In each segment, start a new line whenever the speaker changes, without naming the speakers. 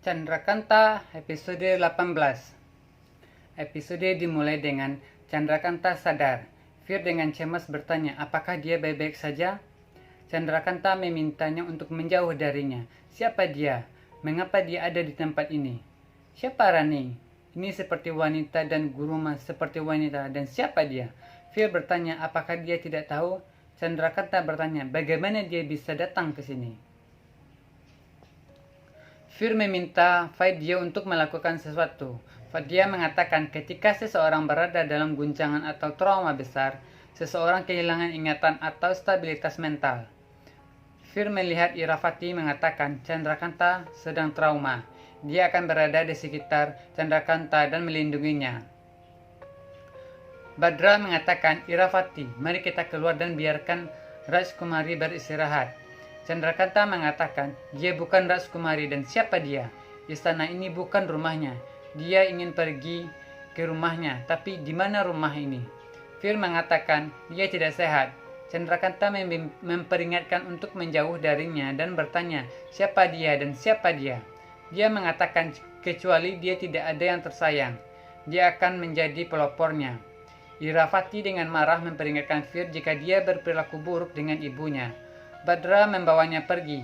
Chandrakanta episode 18. Episode dimulai dengan Chandrakanta sadar. Fir dengan cemas bertanya apakah dia baik-baik saja. Chandrakanta memintanya untuk menjauh darinya. Siapa dia? Mengapa dia ada di tempat ini? Siapa Rani? Ini seperti wanita dan Guruma seperti wanita. Dan siapa dia? Fir bertanya apakah dia tidak tahu. Chandrakanta bertanya bagaimana dia bisa datang ke sini. Fir meminta Vaidya untuk melakukan sesuatu. Vaidya mengatakan ketika seseorang berada dalam guncangan atau trauma besar, seseorang kehilangan ingatan atau stabilitas mental. Fir melihat Iravati mengatakan Chandrakanta sedang trauma. Dia akan berada di sekitar Chandrakanta dan melindunginya. Badra mengatakan, Iravati, mari kita keluar dan biarkan Rajkumari beristirahat. Chandrakanta mengatakan, dia bukan Rajkumari dan siapa dia? Istana ini bukan rumahnya. Dia ingin pergi ke rumahnya, tapi di mana rumah ini? Fir mengatakan, dia tidak sehat. Chandrakanta memperingatkan untuk menjauh darinya dan bertanya, siapa dia dan siapa dia? Dia mengatakan, kecuali dia tidak ada yang tersayang. Dia akan menjadi pelopornya. Iravati dengan marah memperingatkan Fir jika dia berperilaku buruk dengan ibunya. Badra membawanya pergi.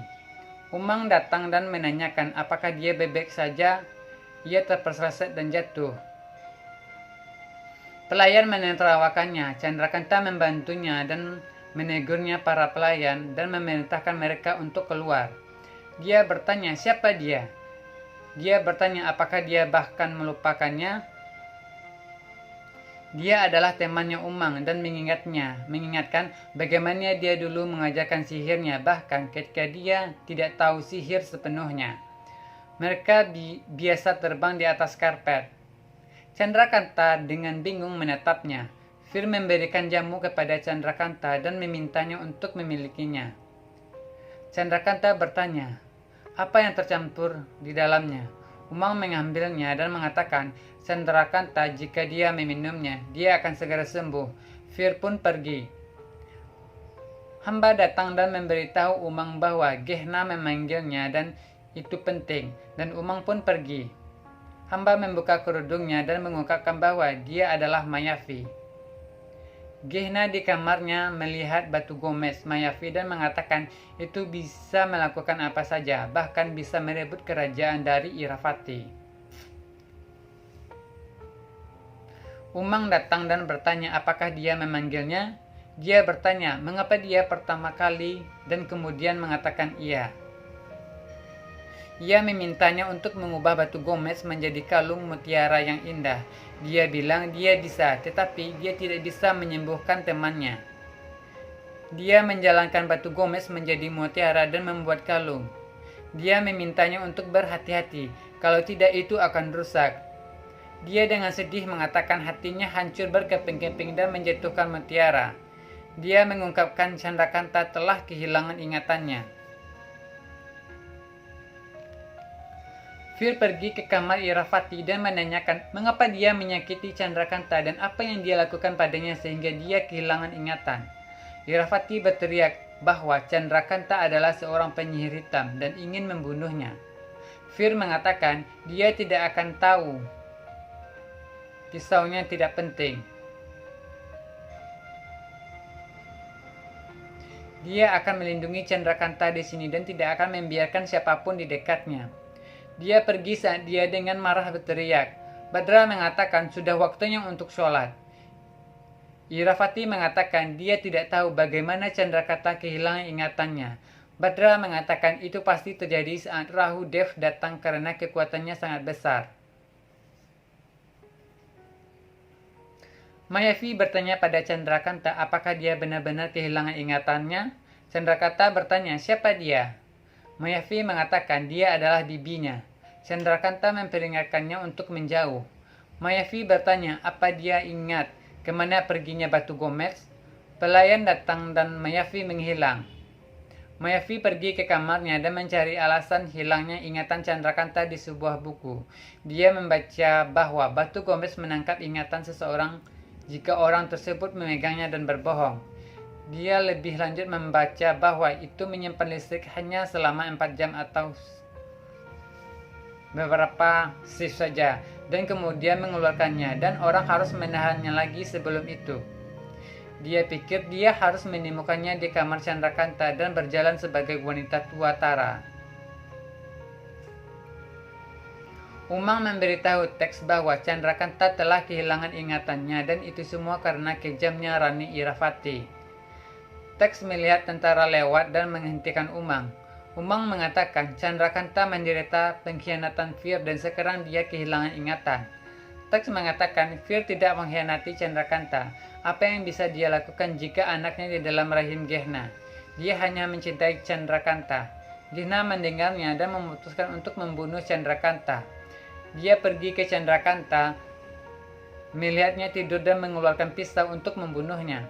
Umang datang dan menanyakan apakah dia baik-baik saja. Ia terperseleset dan jatuh. Pelayan menertawakannya. Chandrakanta membantunya dan menegurnya para pelayan dan memerintahkan mereka untuk keluar. Dia bertanya siapa dia. Dia bertanya apakah dia bahkan melupakannya. Dia adalah temannya Umang dan mengingatkan bagaimana dia dulu mengajarkan sihirnya bahkan ketika dia tidak tahu sihir sepenuhnya. Mereka biasa terbang di atas karpet. Chandrakanta dengan bingung menatapnya. Fir memberikan jamu kepada Chandrakanta dan memintanya untuk memilikinya. Chandrakanta bertanya, apa yang tercampur di dalamnya? Umang mengambilnya dan mengatakan, Chandrakanta jika dia meminumnya, dia akan segera sembuh. Fir pun pergi. Hamba datang dan memberitahu Umang bahwa Gehna memanggilnya dan itu penting, dan Umang pun pergi. Hamba membuka kerudungnya dan mengungkapkan bahwa dia adalah Mayavi. Gehna di kamarnya melihat batu gomes Mayavi dan mengatakan itu bisa melakukan apa saja, bahkan bisa merebut kerajaan dari Iravati. Umang datang dan bertanya apakah dia memanggilnya. Dia bertanya mengapa dia pertama kali dan kemudian mengatakan iya. Ia memintanya untuk mengubah batu gomes menjadi kalung mutiara yang indah. Dia bilang dia bisa, tetapi dia tidak bisa menyembuhkan temannya. Dia menjalankan batu gomes menjadi mutiara dan membuat kalung. Dia memintanya untuk berhati-hati, kalau tidak itu akan rusak. Dia dengan sedih mengatakan hatinya hancur berkeping-keping dan menjatuhkan mutiara. Dia mengungkapkan Chandrakanta telah kehilangan ingatannya. Fir pergi ke kamar Iravati dan menanyakan mengapa dia menyakiti Chandrakanta dan apa yang dia lakukan padanya sehingga dia kehilangan ingatan. Iravati berteriak bahwa Chandrakanta adalah seorang penyihir hitam dan ingin membunuhnya. Fir mengatakan dia tidak akan tahu. Pisaunya tidak penting. Dia akan melindungi Chandrakanta di sini dan tidak akan membiarkan siapapun di dekatnya. Dia pergi saat dia dengan marah berteriak. Badra mengatakan sudah waktunya untuk sholat. Iravati mengatakan dia tidak tahu bagaimana Chandrakanta kehilangan ingatannya. Badra mengatakan itu pasti terjadi saat Rahu Dev datang karena kekuatannya sangat besar. Mayavi bertanya pada Chandrakanta apakah dia benar-benar kehilangan ingatannya. Chandrakanta bertanya siapa dia. Mayavi mengatakan dia adalah bibinya. Chandrakanta memperingatkannya untuk menjauh. Mayavi bertanya apa dia ingat kemana perginya batu gomes. Pelayan datang dan Mayavi menghilang. Mayavi pergi ke kamarnya dan mencari alasan hilangnya ingatan Chandrakanta di sebuah buku. Dia membaca bahwa batu gomes menangkap ingatan seseorang jika orang tersebut memegangnya dan berbohong. Dia lebih lanjut membaca bahwa itu menyimpan listrik hanya selama 4 jam atau beberapa shift saja dan kemudian mengeluarkannya, dan orang harus menahannya lagi sebelum itu. Dia pikir dia harus menemukannya di kamar Chandrakanta dan berjalan sebagai wanita tua Tara. Umang memberitahu Teks bahwa Chandrakanta telah kehilangan ingatannya, dan itu semua karena kejamnya Rani Irafati. Teks melihat tentara lewat dan menghentikan Umang. Umang mengatakan Chandrakanta menderita pengkhianatan Fir dan sekarang dia kehilangan ingatan. Teks mengatakan Fir tidak mengkhianati Chandrakanta. Apa yang bisa dia lakukan jika anaknya di dalam rahim Gehna? Dia hanya mencintai Chandrakanta. Gehna mendengarnya dan memutuskan untuk membunuh Chandrakanta. Dia pergi ke Chandrakanta, melihatnya tidur dan mengeluarkan pisau untuk membunuhnya.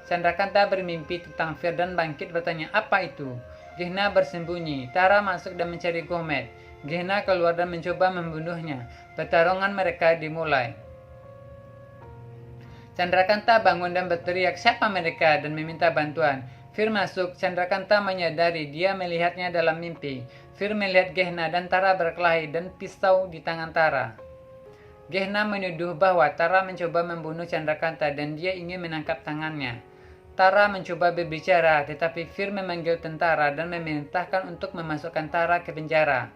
Chandrakanta bermimpi tentang Fir dan bangkit bertanya, "Apa itu?" Gehna bersembunyi. Tara masuk dan mencari Gohmet. Gehna keluar dan mencoba membunuhnya. Pertarungan mereka dimulai. Chandrakanta bangun dan berteriak, "Siapa mereka?" dan meminta bantuan. Fir masuk. Chandrakanta menyadari dia melihatnya dalam mimpi. Fir melihat Gehna dan Tara berkelahi dan pisau di tangan Tara. Gehna menuduh bahwa Tara mencoba membunuh Chandrakanta dan dia ingin menangkap tangannya. Tara mencoba berbicara, tetapi Fir memanggil tentara dan memerintahkan untuk memasukkan Tara ke penjara.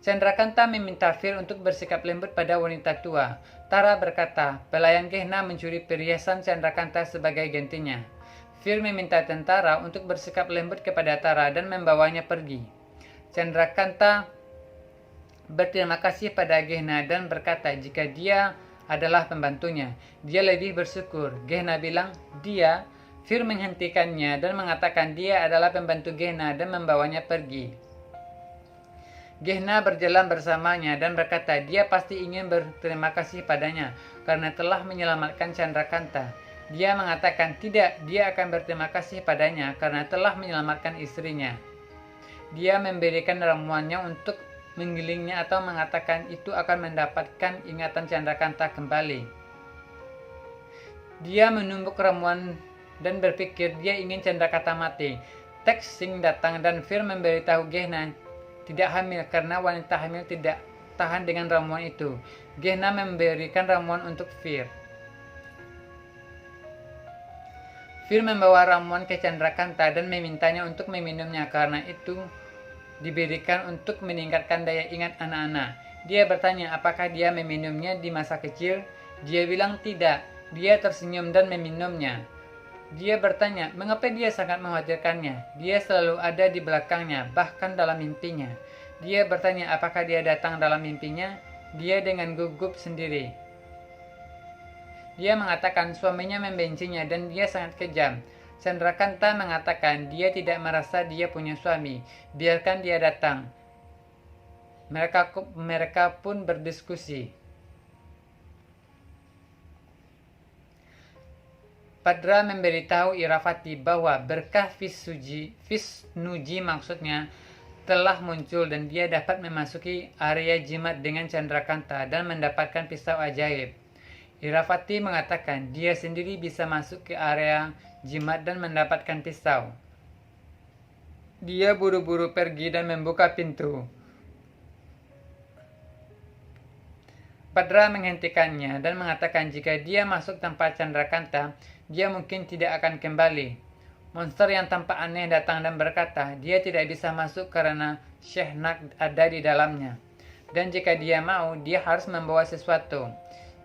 Chandrakanta meminta Fir untuk bersikap lembut pada wanita tua. Tara berkata, pelayan Gehna mencuri perhiasan Chandrakanta sebagai gantinya. Fir meminta tentara untuk bersikap lembut kepada Tara dan membawanya pergi. Chandrakanta berterima kasih pada Gehna dan berkata jika dia adalah pembantunya, dia lebih bersyukur. Gehna bilang dia. Fir menghentikannya dan mengatakan dia adalah pembantu Gehna dan membawanya pergi. Gehna berjalan bersamanya dan berkata dia pasti ingin berterima kasih padanya karena telah menyelamatkan Chandrakanta. Dia mengatakan tidak, dia akan berterima kasih padanya karena telah menyelamatkan istrinya. Dia memberikan ramuannya untuk menggilingnya atau mengatakan itu akan mendapatkan ingatan Chandrakanta kembali. Dia menumbuk ramuan dan berpikir dia ingin Chandrakanta mati. Teks Singh datang dan Fir memberitahu Gehna tidak hamil karena wanita hamil tidak tahan dengan ramuan itu. Gehna memberikan ramuan untuk Fir. Fir membawa ramuan ke Chandrakanta dan memintanya untuk meminumnya karena itu diberikan untuk meningkatkan daya ingat anak-anak. Dia bertanya apakah dia meminumnya di masa kecil. Dia bilang tidak. Dia tersenyum dan meminumnya. Dia bertanya mengapa dia sangat mengkhawatirkannya. Dia selalu ada di belakangnya, bahkan dalam mimpinya. Dia bertanya apakah dia datang dalam mimpinya. Dia dengan gugup sendiri. Dia mengatakan suaminya membencinya dan dia sangat kejam. Chandrakanta mengatakan dia tidak merasa dia punya suami. Biarkan dia datang. Mereka pun berdiskusi. Padra memberitahu Irafati bahwa berkah Visnuji maksudnya telah muncul dan dia dapat memasuki area jimat dengan Chandrakanta dan mendapatkan pisau ajaib. Irafati mengatakan dia sendiri bisa masuk ke area jimat dan mendapatkan pisau. Dia buru-buru pergi dan membuka pintu. Padra menghentikannya dan mengatakan jika dia masuk tanpa Chandrakanta, dia mungkin tidak akan kembali. Monster yang tampak aneh datang dan berkata dia tidak bisa masuk karena Shehnak ada di dalamnya. Dan jika dia mau, dia harus membawa sesuatu.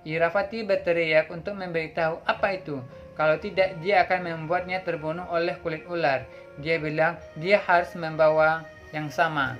Irafati berteriak untuk memberitahu apa itu. Kalau tidak, dia akan membuatnya terbunuh oleh kulit ular. Dia bilang dia harus membawa yang sama.